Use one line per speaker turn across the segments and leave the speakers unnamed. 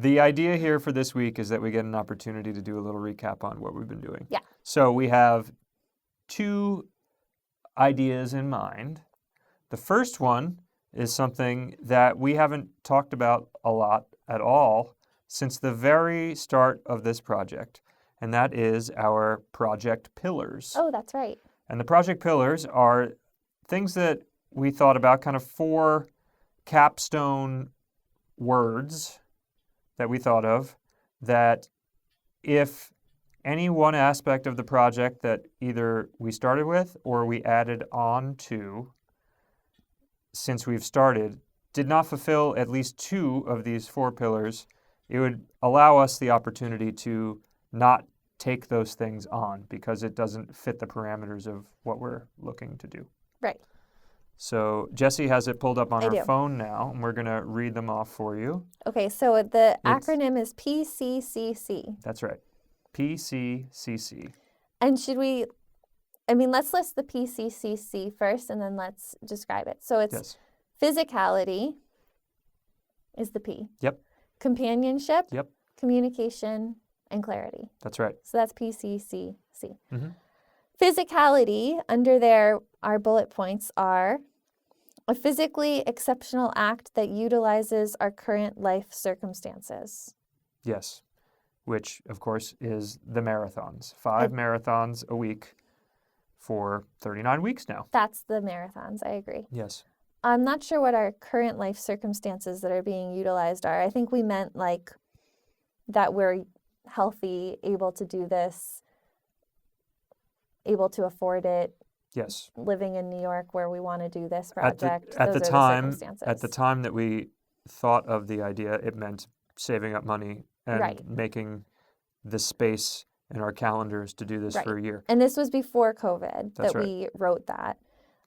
the idea here for this week is that we get an opportunity to do a little recap on what we've been doing.
Yeah.
So we have 2 ideas in mind. The first one is something that we haven't talked about a lot at all since the very start of this project, and that is our project pillars.
Oh, that's right.
And the project pillars are things that we thought about, kind of 4 capstone words that we thought of, that if any one aspect of the project that either we started with or we added on to since we've started did not fulfill at least 2 of these 4 pillars, it would allow us the opportunity to not take those things on because it doesn't fit the parameters of what we're looking to do.
Right.
So Jessie has it pulled up on
I
her
do.
phone now, and we're going to read them off for you.
Okay, so the acronym is PCCC.
That's right. PCCC.
And let's list the PCCC first and then let's describe it. So it's
Yes.
physicality is the P.
Yep.
Companionship,
Yep.
communication, and clarity.
That's right.
So that's PCCC.
Mm-hmm.
Physicality, under there, our bullet points are a physically exceptional act that utilizes our current life circumstances.
Yes. Which, of course, is the marathons. 5 marathons a week for 39 weeks now.
That's the marathons, I agree.
Yes.
I'm not sure what our current life circumstances that are being utilized are. I think we meant like that we're healthy, able to do this, able to afford it.
Yes.
Living in New York where we want to do this project.
At the
circumstances.
time that we thought of the idea, it meant saving up money and
Right.
making the space in our calendars to do this
Right.
for a year.
And this was before COVID
That's
that
right.
we wrote that.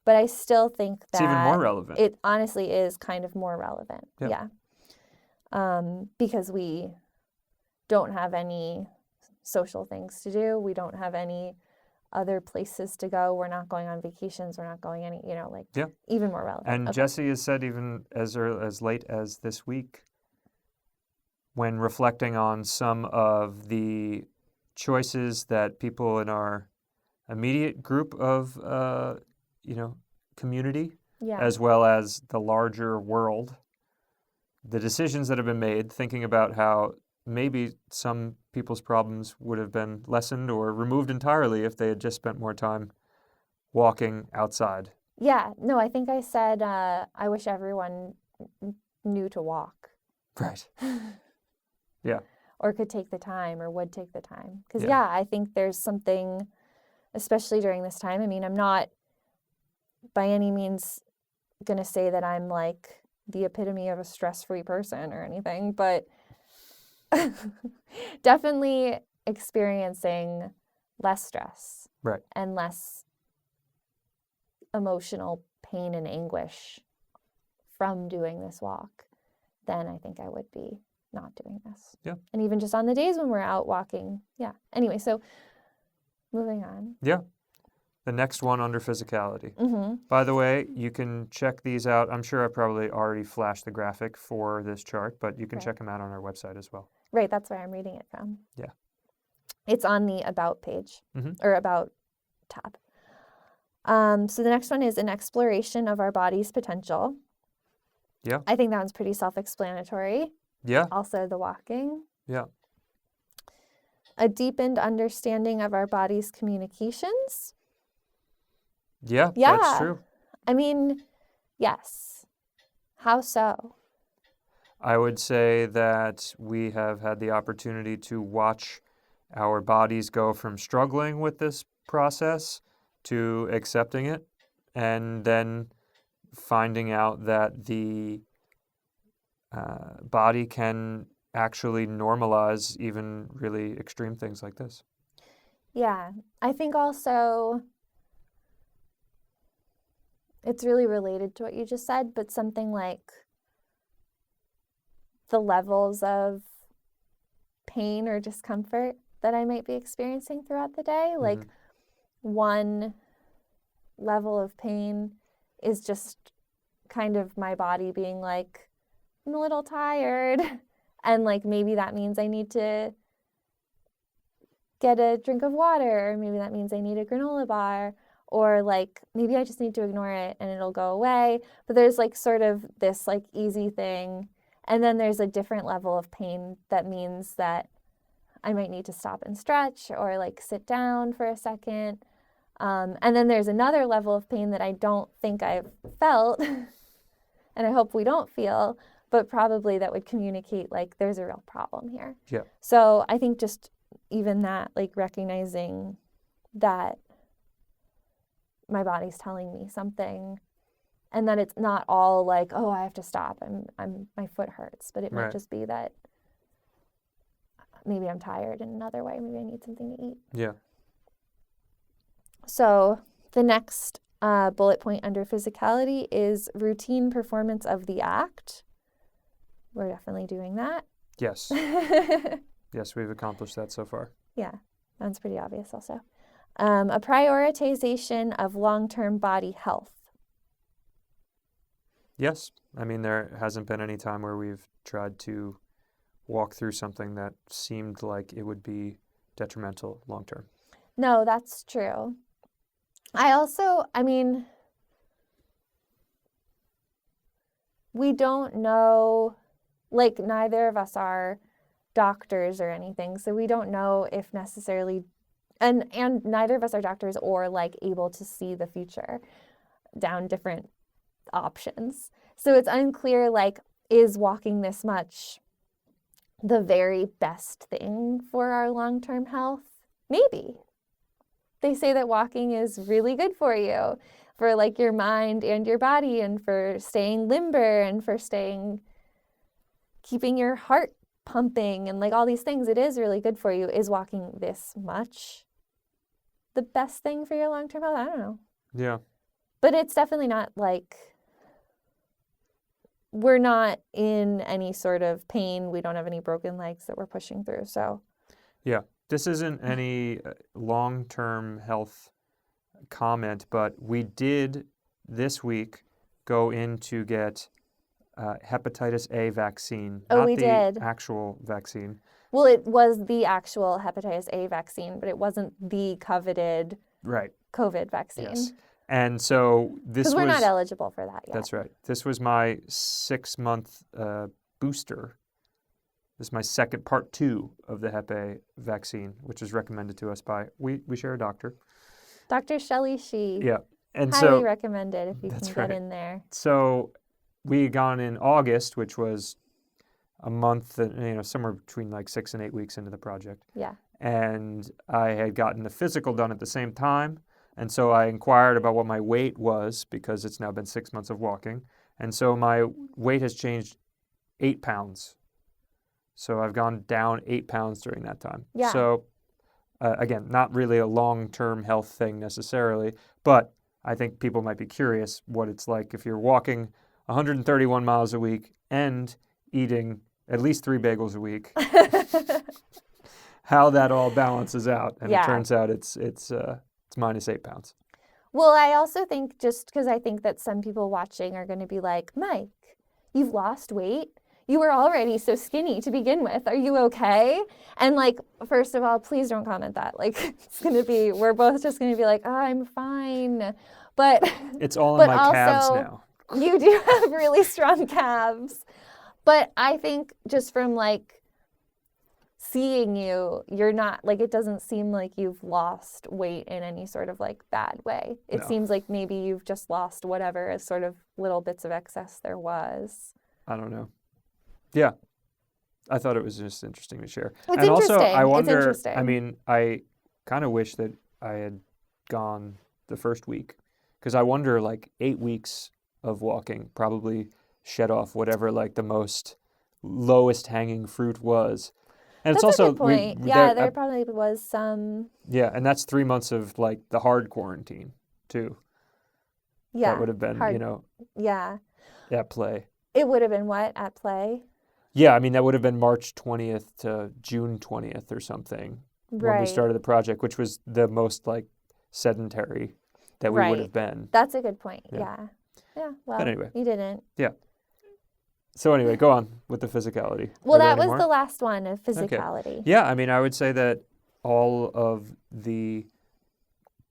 But I still think that
It's even more relevant.
it honestly is kind of more relevant.
Yep.
Yeah. Because we don't have any social things to do. We don't have any other places to go. We're not going on vacations. We're not going even more relevant.
And
Okay.
Jessie has said even as late as this week, when reflecting on some of the choices that people in our immediate group of, community,
Yeah.
as well as the larger world, the decisions that have been made, thinking about how maybe some people's problems would have been lessened or removed entirely if they had just spent more time walking outside.
Yeah. No, I think I said I wish everyone knew to walk.
Right. Yeah.
Or could take the time or would take the time. Because,
Yeah.
I think there's something, especially during this time. I mean, I'm not by any means going to say that I'm like the epitome of a stress-free person or anything, but definitely experiencing less stress.
Right.
And less emotional pain and anguish from doing this walk than I think I would be not doing this.
Yeah.
And even just on the days when we're out walking. Yeah. Anyway, so moving on.
Yeah. The next one under physicality.
Mm-hmm.
By the way, you can check these out. I'm sure I probably already flashed the graphic for this chart, but you can check them out on our website as well.
Right. That's where I'm reading it from.
Yeah.
It's on the About page or About tab. So the next one is an exploration of our body's potential.
Yeah.
I think that one's pretty self-explanatory.
Yeah.
Also the walking.
Yeah.
A deepened understanding of our body's communications.
Yeah,
Yeah.
that's true.
I mean, yes. How so?
I would say that we have had the opportunity to watch our bodies go from struggling with this process to accepting it, and then finding out that the body can actually normalize even really extreme things like this.
Yeah. I think also it's really related to what you just said, but something like the levels of pain or discomfort that I might be experiencing throughout the day. Like one level of pain is just kind of my body being like, I'm a little tired. And like maybe that means I need to get a drink of water, or maybe that means I need a granola bar, or like maybe I just need to ignore it and it'll go away. But there's like sort of this like easy thing. And then there's a different level of pain that means that I might need to stop and stretch or like sit down for a second. And then there's another level of pain that I don't think I've felt, and I hope we don't feel, but probably that would communicate like there's a real problem here.
Yeah.
So I think just even that, like recognizing that my body's telling me something, and that it's not all like, oh, I have to stop. My foot hurts, but it might just be that maybe I'm tired in another way. Maybe I need something to eat.
Yeah.
So the next bullet point under physicality is routine performance of the act. We're definitely doing that.
Yes. Yes, we've accomplished that so far.
Yeah, that's pretty obvious also. A prioritization of long-term body health.
Yes. I mean, there hasn't been any time where we've tried to walk through something that seemed like it would be detrimental long term.
No, that's true. We don't know, like neither of us are doctors or anything, so we don't know if necessarily, and neither of us are doctors or like able to see the future down different options. So it's unclear, like, is walking this much the very best thing for our long-term health? Maybe. They say that walking is really good for you, for like your mind and your body, and for staying limber, and for keeping your heart pumping, and like all these things. It is really good for you. Is walking this much the best thing for your long-term health? I don't know.
Yeah.
But it's definitely not like, we're not in any sort of pain. We don't have any broken legs that we're pushing through. So
Yeah. This isn't any long-term health comment, but we did this week go in to get hepatitis A vaccine.
Oh,
not
we
the
did.
actual vaccine.
Well, it was the actual hepatitis A vaccine, but it wasn't the coveted
Right.
COVID vaccine.
Yes. And so this was...
Because we're not eligible for that yet.
That's right. This was my 6-month booster. This is my second part 2 of the Hep A vaccine, which is recommended to us by, we share a doctor.
Dr. Shelley Shee.
Yeah. And
highly
so,
recommended if you
that's
can get
right.
in there.
So we had gone in August, which was a month, somewhere between like 6 and 8 weeks into the project.
Yeah.
And I had gotten the physical done at the same time. And so I inquired about what my weight was, because it's now been 6 months of walking. And so my weight has changed 8 pounds. So I've gone down 8 pounds during that time.
Yeah.
So again, not really a long-term health thing necessarily, but I think people might be curious what it's like if you're walking 131 miles a week and eating at least 3 bagels a week, how that all balances out. And
Yeah.
It turns out it's minus 8 pounds.
Well, I also think, just because I think that some people watching are going to be like, Mike, you've lost weight. You were already so skinny to begin with. Are you okay? And like, first of all, please don't comment that. Like, we're both just going to be like, oh, I'm fine. But
it's all in my
also,
calves now.
You do have really strong calves. But I think just from like seeing you, you're not, like, it doesn't seem like you've lost weight in any sort of like bad way. It seems like maybe you've just lost whatever sort of little bits of excess there was.
I don't know. Yeah. I thought it was just interesting to share.
It's
and also,
interesting.
I wonder,
It's interesting.
I mean, I kind of wish that I had gone the first week, because I wonder, like, 8 weeks of walking probably shed off whatever, like, the most lowest hanging fruit was. And
That's
it's also
a good point. There probably was some.
Yeah, and that's 3 months of like the hard quarantine too.
Yeah.
That would have been,
hard. Yeah.
at play.
It would have been what at play?
Yeah, I mean that would have been March 20th to June 20th or something when we started the project, which was the most like sedentary that we would have been.
That's a good point.
Yeah.
Yeah. Well,
But anyway.
you didn't.
Yeah. So anyway, go on with the physicality.
Well,
Are there
that
any
was
more?
the last one of physicality.
Yeah, I mean, I would say that all of the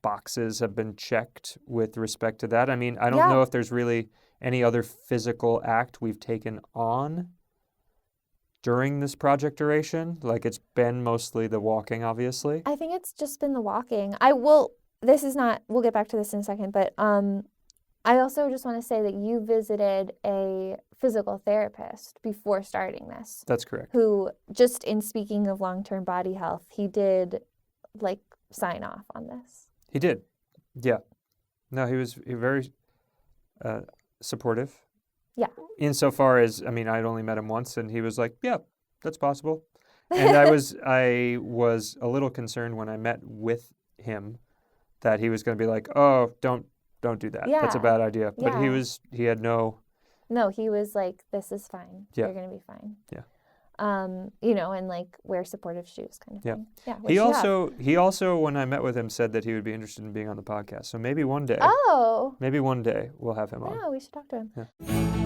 boxes have been checked with respect to that. I mean, I don't
Yeah.
know if there's really any other physical act we've taken on during this project duration. Like, it's been mostly the walking, obviously.
I think it's just been the walking. This is not, we'll get back to this in a second, but I also just want to say that you visited a physical therapist before starting this,
That's correct.
who, just in speaking of long-term body health, he did like sign off on this.
He did. Yeah. No, he was very supportive.
Yeah.
Insofar as, I mean, I'd only met him once, and he was like, yeah, that's possible. And I was a little concerned when I met with him that he was going to be like, oh, don't do that. That's a
Yeah.
bad idea. But
Yeah.
he had no.
No, he was like, this is fine.
Yeah.
You're going to be fine.
Yeah.
And like wear supportive shoes kind of
Yeah.
thing. Yeah.
He also, when I met with him, said that he would be interested in being on the podcast. So maybe one day.
Oh.
Maybe one day we'll have him on.
Yeah, we should talk to him.
Yeah.